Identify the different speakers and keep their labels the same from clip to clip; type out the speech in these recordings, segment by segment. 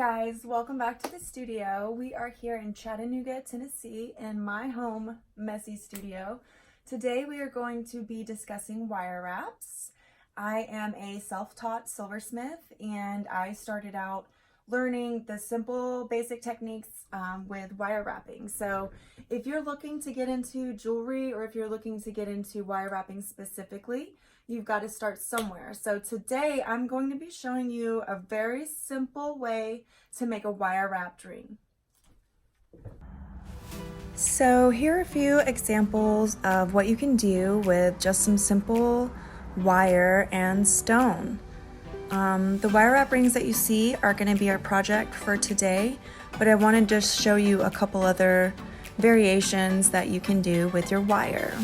Speaker 1: guys, welcome back to the studio. We are here in Chattanooga, Tennessee in my home messy studio. Today we are going to be discussing wire wraps. I am a self-taught silversmith and I started out learning the simple basic techniques with wire wrapping. So if you're looking to get into jewelry or if you're looking to get into wire wrapping specifically, you've got to start somewhere. So today I'm going to be showing you a very simple way to make a wire wrapped ring. So here are a few examples of what you can do with just some simple wire and stone. The wire wrap rings that you see are going to be our project for today, but I want to just show you a couple other variations that you can do with your wire.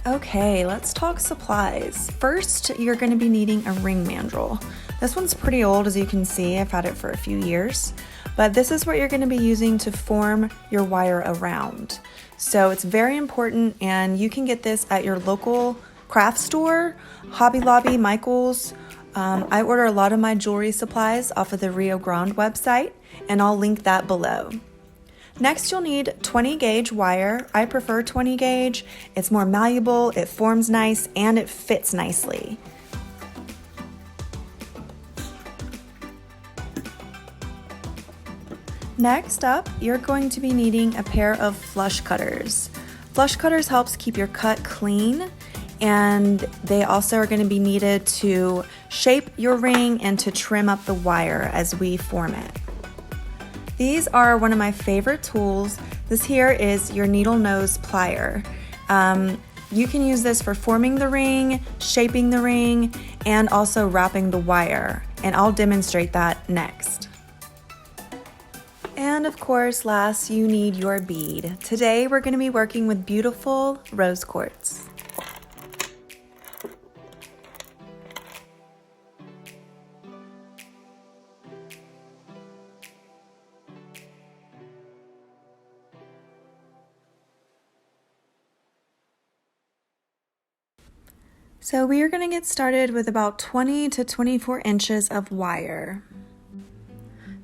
Speaker 1: Okay, let's talk supplies. First, you're going to be needing a ring mandrel. This one's pretty old, as you can see. I've had it for a few years, but this is what you're going to be using to form your wire around. So it's very important, and you can get this at your local craft store, Hobby Lobby, Michael's. I order a lot of my jewelry supplies off of the Rio Grande website, and I'll link that below. Next, you'll need 20 gauge wire. I prefer 20 gauge. It's more malleable, it forms nice, and it fits nicely. Next up, you're going to be needing a pair of flush cutters. Flush cutters helps keep your cut clean, and they also are going to be needed to shape your ring and to trim up the wire as we form it. These are one of my favorite tools. This here is your needle nose plier. You can use this for forming the ring, shaping the ring, and also wrapping the wire. And I'll demonstrate that next. And of course, last, you need your bead. Today, we're going to be working with beautiful rose quartz. So we are going to get started with about 20 to 24 inches of wire.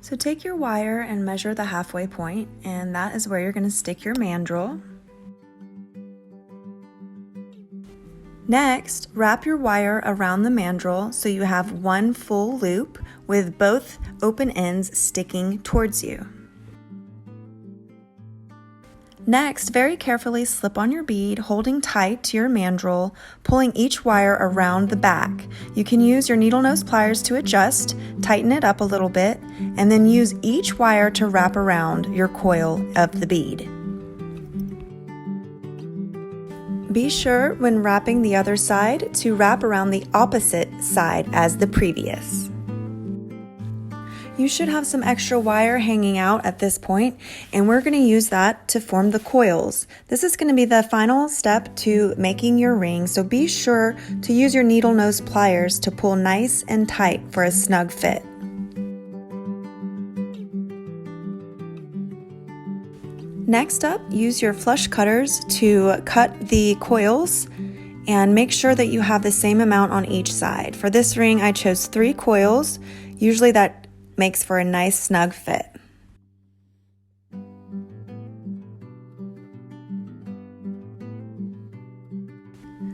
Speaker 1: So take your wire and measure the halfway point, and that is where you're going to stick your mandrel. Next, wrap your wire around the mandrel so you have one full loop with both open ends sticking towards you. Next, very carefully slip on your bead, holding tight to your mandrel, pulling each wire around the back. You can use your needle nose pliers to adjust, tighten it up a little bit, and then use each wire to wrap around your coil of the bead. Be sure when wrapping the other side to wrap around the opposite side as the previous. You should have some extra wire hanging out at this point, and we're going to use that to form the coils. This is going to be the final step to making your ring, so be sure to use your needle nose pliers to pull nice and tight for a snug fit. Next up, use your flush cutters to cut the coils and make sure that you have the same amount on each side. For this ring, I chose 3 coils. Usually that makes for a nice snug fit.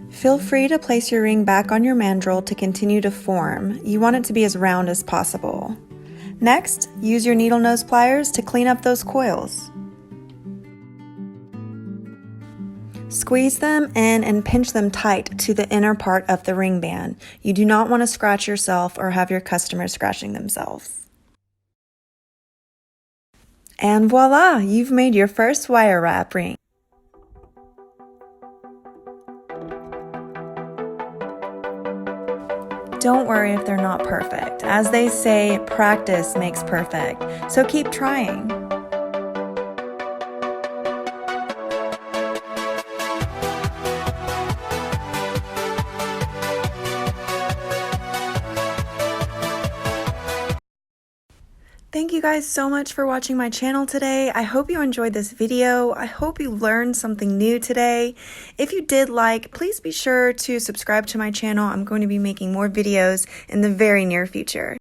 Speaker 1: Feel free to place your ring back on your mandrel to continue to form. You want it to be as round as possible. Next, use your needle nose pliers to clean up those coils. Squeeze them in and pinch them tight to the inner part of the ring band. You do not want to scratch yourself or have your customers scratching themselves. And voila, you've made your first wire wrap ring. Don't worry if they're not perfect. As they say, practice makes perfect. So keep trying. Thank you guys so much for watching my channel today. I hope you enjoyed this video. I hope you learned something new today. If you did like, please be sure to subscribe to my channel. I'm going to be making more videos in the very near future.